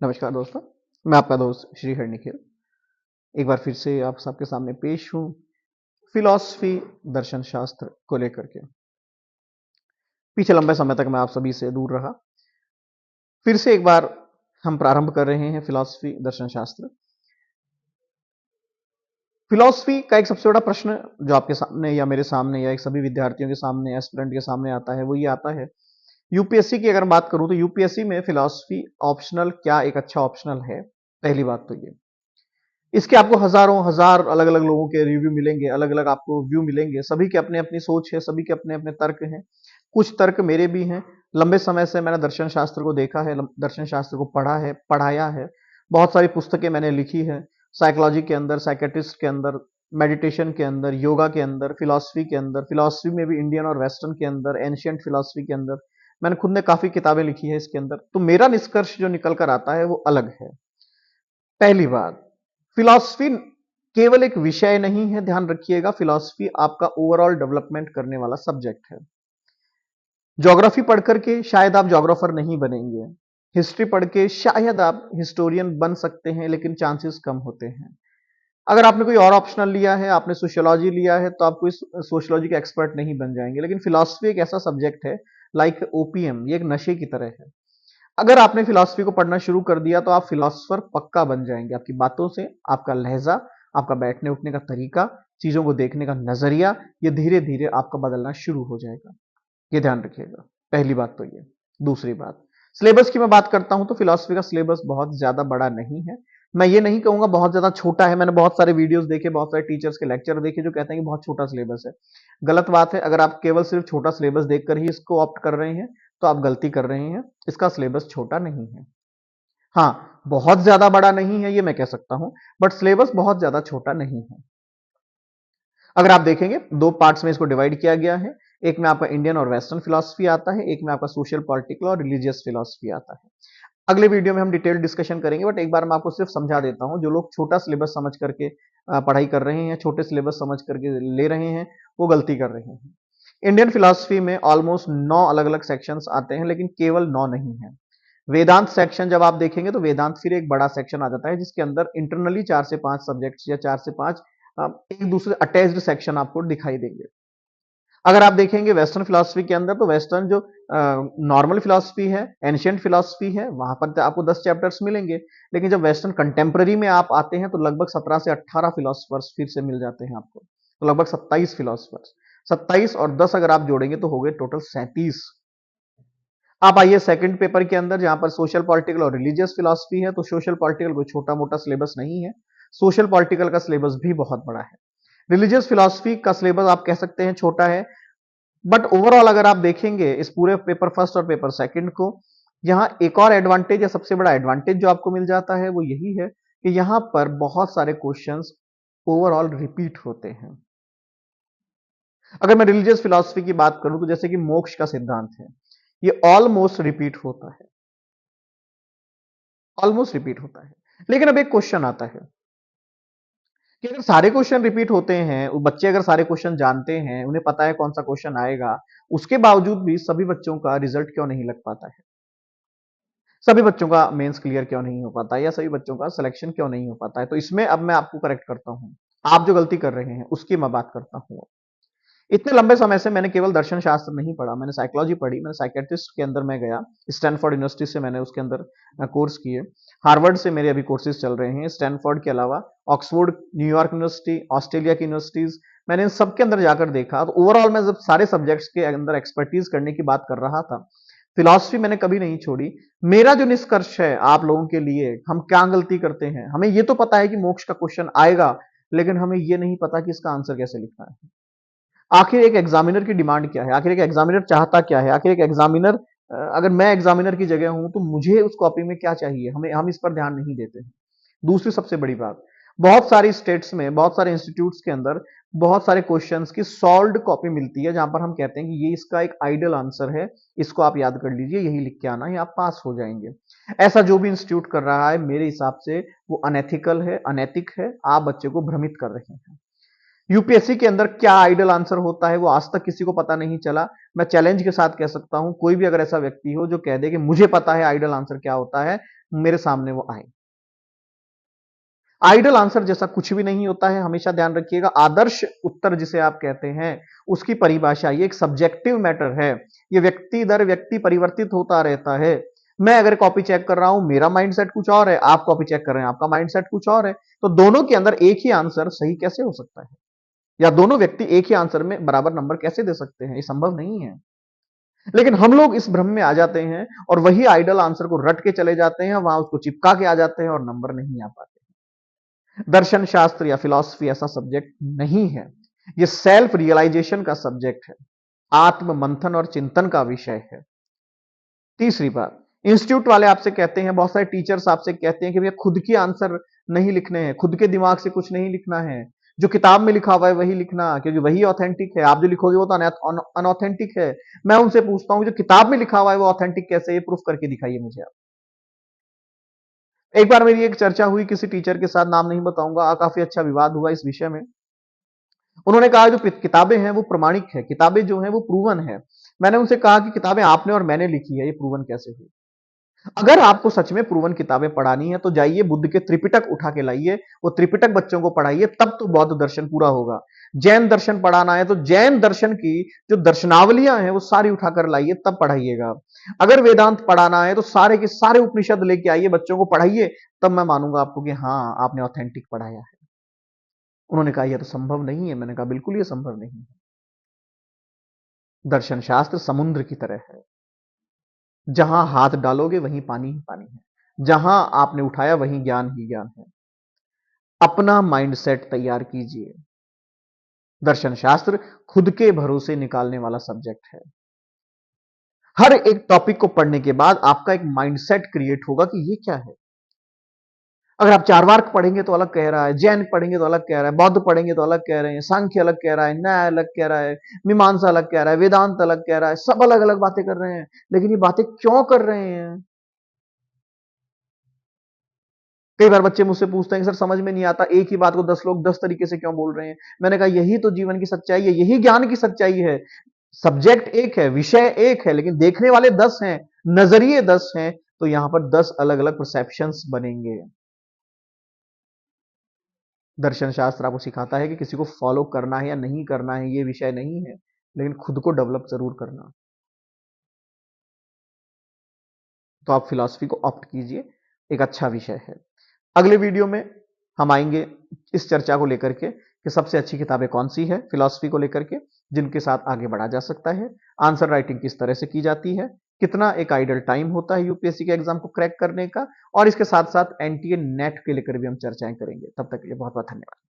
नमस्कार दोस्तों। मैं आपका दोस्त श्रीहर निखिल एक बार फिर से आप सबके सामने पेश हूँ फिलॉसफी दर्शन शास्त्र को लेकर के। पीछे लंबे समय तक मैं आप सभी से दूर रहा। फिर से एक बार हम प्रारंभ कर रहे हैं फिलॉसफी दर्शन शास्त्र। फिलॉसफी का एक सबसे बड़ा प्रश्न जो आपके सामने या मेरे सामने या एक सभी विद्यार्थियों के सामने एस्पिरेंट के सामने आता है वो ये आता है, यूपीएससी की अगर बात करूं तो यूपीएससी में फिलॉसफी ऑप्शनल क्या एक अच्छा ऑप्शनल है? पहली बात तो ये। इसके आपको हजारों हजार अलग अलग लोगों के रिव्यू मिलेंगे, अलग अलग आपको व्यू मिलेंगे। सभी के अपने अपनी सोच है, सभी के अपने अपने तर्क हैं। कुछ तर्क मेरे भी हैं। लंबे समय से मैंने दर्शन शास्त्र को देखा है, दर्शन शास्त्र को पढ़ा है, पढ़ाया है। बहुत सारी पुस्तकें मैंने लिखी है, साइकोलॉजी के अंदर, साइकेट्रिस्ट के अंदर, मेडिटेशन के अंदर, योगा के अंदर, फिलॉसफी के अंदर, फिलॉसफी में भी इंडियन और वेस्टर्न के अंदर, एंशियंट फिलॉसफी के अंदर। मैंने खुद ने काफी किताबें लिखी है इसके अंदर। तो मेरा निष्कर्ष जो निकल कर आता है वो अलग है। पहली बात, फिलॉसफी केवल एक विषय नहीं है, ध्यान रखिएगा। फिलॉसफी आपका ओवरऑल डेवलपमेंट करने वाला सब्जेक्ट है। ज्योग्राफी पढ़ करके शायद आप ज्योग्राफर नहीं बनेंगे, हिस्ट्री पढ़ के शायद आप हिस्टोरियन बन सकते हैं, लेकिन चांसेस कम होते हैं। अगर आपने कोई और ऑप्शनल लिया है, आपने सोशियोलॉजी लिया है, तो आप कोई सोशियोलॉजी के एक्सपर्ट नहीं बन जाएंगे। लेकिन फिलॉसफी एक ऐसा सब्जेक्ट है, लाइक ओपीएम, ये एक नशे की तरह है। अगर आपने फिलॉसफी को पढ़ना शुरू कर दिया तो आप फिलॉसफर पक्का बन जाएंगे। आपकी बातों से, आपका लहजा, आपका बैठने उठने का तरीका, चीजों को देखने का नजरिया, ये धीरे धीरे आपका बदलना शुरू हो जाएगा। ये ध्यान रखिएगा। पहली बात तो ये। दूसरी बात, सिलेबस की मैं बात करता हूं तो फिलॉसफी का सिलेबस बहुत ज्यादा बड़ा नहीं है। मैं ये नहीं कहूंगा बहुत ज्यादा छोटा है। मैंने बहुत सारे वीडियोस देखे, बहुत सारे टीचर्स के लेक्चर देखे जो कहते हैं कि बहुत छोटा सिलेबस है। गलत बात है। अगर आप केवल सिर्फ छोटा सिलेबस देखकर ही इसको ऑप्ट कर रहे हैं तो आप गलती कर रहे हैं। इसका सिलेबस छोटा नहीं है। हाँ, बहुत ज्यादा बड़ा नहीं है ये मैं कह सकता हूं, बट सिलेबस बहुत ज्यादा छोटा नहीं है। अगर आप देखेंगे दो पार्ट्स में इसको डिवाइड किया गया है। एक में आपका इंडियन और वेस्टर्न फिलॉसफी आता है, एक में आपका सोशल पॉलिटिकल और रिलीजियस फिलॉसफी आता है। अगले वीडियो में हम डिटेल डिस्कशन करेंगे, बट एक बार मैं आपको सिर्फ समझा देता हूं। जो लोग छोटा सिलेबस समझ करके पढ़ाई कर रहे हैं, छोटे सिलेबस समझ करके ले रहे हैं, वो गलती कर रहे हैं। इंडियन फिलॉसफी में ऑलमोस्ट 9 अलग अलग सेक्शंस आते हैं, लेकिन केवल 9 नहीं है। वेदांत सेक्शन जब आप देखेंगे तो वेदांत फिर एक बड़ा सेक्शन आ जाता है, जिसके अंदर इंटरनली 4 से 5 सब्जेक्ट्स या 4 से 5 एक दूसरे अटैच्ड सेक्शन आपको दिखाई देंगे। अगर आप देखेंगे वेस्टर्न फिलॉसफी के अंदर, तो वेस्टर्न जो नॉर्मल फिलॉसफी है, एंशियंट फिलॉसफी है, वहां पर तो आपको 10 चैप्टर्स मिलेंगे। लेकिन जब वेस्टर्न कंटेम्प्रेरी में आप आते हैं तो लगभग 17 से 18 फिलोसफर्स फिर से मिल जाते हैं आपको। तो लगभग 27 फिलोसफर्स, 27 और 10 अगर आप जोड़ेंगे तो हो गए टोटल 37। आप आइए सेकंड पेपर के अंदर, जहां पर सोशल पॉलिटिकल और रिलीजियस फिलॉसफी है। तो सोशल पॉलिटिकल कोई छोटा मोटा सिलेबस नहीं है, सोशल पॉलिटिकल का सिलेबस भी बहुत बड़ा है। रिलीजियस फिलॉसफी का सिलेबस आप कह सकते हैं छोटा है, बट ओवरऑल अगर आप देखेंगे इस पूरे पेपर फर्स्ट और पेपर सेकंड को, यहां एक और एडवांटेज या सबसे बड़ा एडवांटेज जो आपको मिल जाता है वो यही है कि यहां पर बहुत सारे क्वेश्चंस ओवरऑल रिपीट होते हैं। अगर मैं रिलीजियस फिलॉसफी की बात करूं तो जैसे कि मोक्ष का सिद्धांत है, ये ऑलमोस्ट रिपीट होता है, ऑलमोस्ट रिपीट होता है। लेकिन अब एक क्वेश्चन आता है कि अगर सारे क्वेश्चन रिपीट होते हैं, वो बच्चे अगर सारे क्वेश्चन जानते हैं, उन्हें पता है कौन सा क्वेश्चन आएगा, उसके बावजूद भी सभी बच्चों का रिजल्ट क्यों नहीं लग पाता है? सभी बच्चों का मेंस क्लियर क्यों नहीं हो पाता है, या सभी बच्चों का सिलेक्शन क्यों नहीं हो पाता है? तो इसमें अब मैं आपको करेक्ट करता हूं। आप जो गलती कर रहे हैं उसकी मैं बात करता हूं। इतने लंबे समय से मैंने केवल दर्शन शास्त्र नहीं पढ़ा, मैंने साइकोलॉजी पढ़ी, मैंने साइकेट्रिस्ट के अंदर मैं गया, स्टैनफोर्ड यूनिवर्सिटी से मैंने उसके अंदर कोर्स किए, हार्वर्ड से मेरे अभी कोर्सेज चल रहे हैं, स्टैनफोर्ड के अलावा ऑक्सफोर्ड, न्यूयॉर्क यूनिवर्सिटी, ऑस्ट्रेलिया की यूनिवर्सिटीज, मैंने इन सबके अंदर जाकर देखा। तो ओवरऑल मैं जब सारे सब्जेक्ट्स के अंदर एक्सपर्टीज करने की बात कर रहा था, फिलॉसफी मैंने कभी नहीं छोड़ी। मेरा जो निष्कर्ष है आप लोगों के लिए, हम क्या गलती करते हैं, हमें ये तो पता है कि मोक्ष का क्वेश्चन आएगा, लेकिन हमें ये नहीं पता कि इसका आंसर कैसे लिखना है। आखिर एक एग्जामिनर की डिमांड क्या है, आखिर एक एग्जामिनर चाहता क्या है, आखिर एक एग्जामिनर, अगर मैं एग्जामिनर की जगह हूं तो मुझे उस कॉपी में क्या चाहिए, हम इस पर ध्यान नहीं देते हैं। दूसरी सबसे बड़ी बात, बहुत सारी स्टेट्स में, बहुत सारे इंस्टीट्यूट्स के अंदर बहुत सारे क्वेश्चंस की सॉल्व्ड कॉपी मिलती है, जहां पर हम कहते हैं कि ये इसका एक आइडियल आंसर है, इसको आप याद कर लीजिए, यही लिख के आना है, आप पास हो जाएंगे। ऐसा जो भी इंस्टीट्यूट कर रहा है मेरे हिसाब से वो अनएथिकल है, अनैतिक है, आप बच्चे को भ्रमित कर रहे हैं। यूपीएससी के अंदर क्या आइडल आंसर होता है वो आज तक किसी को पता नहीं चला। मैं चैलेंज के साथ कह सकता हूं, कोई भी अगर ऐसा व्यक्ति हो जो कह दे कि मुझे पता है आइडल आंसर क्या होता है, मेरे सामने वो आए। आइडल आंसर जैसा कुछ भी नहीं होता है, हमेशा ध्यान रखिएगा। आदर्श उत्तर जिसे आप कहते हैं, उसकी परिभाषा ये एक सब्जेक्टिव मैटर है। ये व्यक्ति दर व्यक्ति परिवर्तित होता रहता है। मैं अगर कॉपी चेक कर रहा हूं, मेरा माइंडसेट कुछ और है, आप कॉपी चेक कर रहे हैं, आपका माइंडसेट कुछ और है, तो दोनों के अंदर एक ही आंसर सही कैसे हो सकता है? या दोनों व्यक्ति एक ही आंसर में बराबर नंबर कैसे दे सकते हैं? ये संभव नहीं है। लेकिन हम लोग इस भ्रम में आ जाते हैं और वही आइडल आंसर को रट के चले जाते हैं, वहां उसको चिपका के आ जाते हैं और नंबर नहीं आ पाते। दर्शन शास्त्र या फिलॉसफी ऐसा सब्जेक्ट नहीं है। यह सेल्फ रियलाइजेशन का सब्जेक्ट है, आत्म मंथन और चिंतन का विषय है। तीसरी बात, इंस्टीट्यूट वाले आपसे कहते हैं, बहुत सारे टीचर्स आपसे कहते हैं कि भैया खुद के आंसर नहीं लिखने हैं, खुद के दिमाग से कुछ नहीं लिखना है, जो किताब में लिखा हुआ है वही लिखना, क्योंकि वही ऑथेंटिक है, आप जो लिखोगे वो तो अनऑथेंटिक है। मैं उनसे पूछता हूं, जो किताब में लिखा हुआ है वो ऑथेंटिक कैसे? ये प्रूफ करके दिखाइए मुझे आप। एक बार मेरी एक चर्चा हुई किसी टीचर के साथ, नाम नहीं बताऊंगा, काफी अच्छा विवाद हुआ इस विषय में। उन्होंने कहा जो किताबें हैं वो प्रमाणिक है, किताबें जो हैं वो प्रूवन है। मैंने उनसे कहा कि किताबें आपने और मैंने लिखी है, ये प्रूवन कैसे हुई? अगर आपको सच में प्रूवन किताबें पढ़ानी है तो जाइए बुद्ध के त्रिपिटक उठा के लाइए, वो त्रिपिटक बच्चों को पढ़ाइए, तब तो बौद्ध दर्शन पूरा होगा। जैन दर्शन पढ़ाना है तो जैन दर्शन की जो दर्शनावलियां हैं वो सारी उठाकर लाइए, तब पढ़ाइएगा। अगर वेदांत पढ़ाना है तो सारे के सारे उपनिषद लेके आइए, बच्चों को पढ़ाइए, तब मैं मानूंगा आपको कि हाँ आपने ऑथेंटिक पढ़ाया है। उन्होंने कहा यह तो संभव नहीं है। मैंने कहा बिल्कुल ये संभव नहीं है। दर्शन शास्त्र समुद्र की तरह है, जहां हाथ डालोगे वहीं पानी ही पानी है, जहां आपने उठाया वहीं ज्ञान ही ज्ञान है। अपना माइंडसेट तैयार कीजिए। दर्शन शास्त्र खुद के भरोसे निकालने वाला सब्जेक्ट है। हर एक टॉपिक को पढ़ने के बाद आपका एक माइंडसेट क्रिएट होगा कि ये क्या है। अगर आप चारवाक पढ़ेंगे तो अलग कह रहा है, जैन पढ़ेंगे तो अलग कह रहा है, बौद्ध पढ़ेंगे तो अलग कह रहे हैं, सांख्य अलग कह रहा है, न्याय अलग कह रहा है, मीमांसा अलग कह रहा है, वेदांत अलग कह रहा है, सब अलग अलग बातें कर रहे हैं। लेकिन ये बातें क्यों कर रहे हैं? कई बार बच्चे मुझसे पूछते हैं कि सर समझ में नहीं आता, एक ही बात को 10 लोग 10 तरीके से क्यों बोल रहे हैं? मैंने कहा यही तो जीवन की सच्चाई है, यही ज्ञान की सच्चाई है। सब्जेक्ट एक है, विषय एक है, लेकिन देखने वाले 10 हैं, नजरिए 10 हैं, तो यहां पर 10 अलग अलग परसेप्शंस बनेंगे। दर्शन शास्त्र आपको सिखाता है कि किसी को फॉलो करना है या नहीं करना है, ये विषय नहीं है, लेकिन खुद को डेवलप जरूर करना। तो आप फिलॉसफी को ऑप्ट कीजिए, एक अच्छा विषय है। अगले वीडियो में हम आएंगे इस चर्चा को लेकर के कि सबसे अच्छी किताबें कौन सी है फिलॉसफी को लेकर के, जिनके साथ आगे बढ़ा जा सकता है, आंसर राइटिंग किस तरह से की जाती है, कितना एक आइडल टाइम होता है यूपीएससी के एग्जाम को क्रैक करने का, और इसके साथ साथ एनटीए नेट के लेकर भी हम चर्चाएं करेंगे। तब तक के लिए बहुत बहुत धन्यवाद।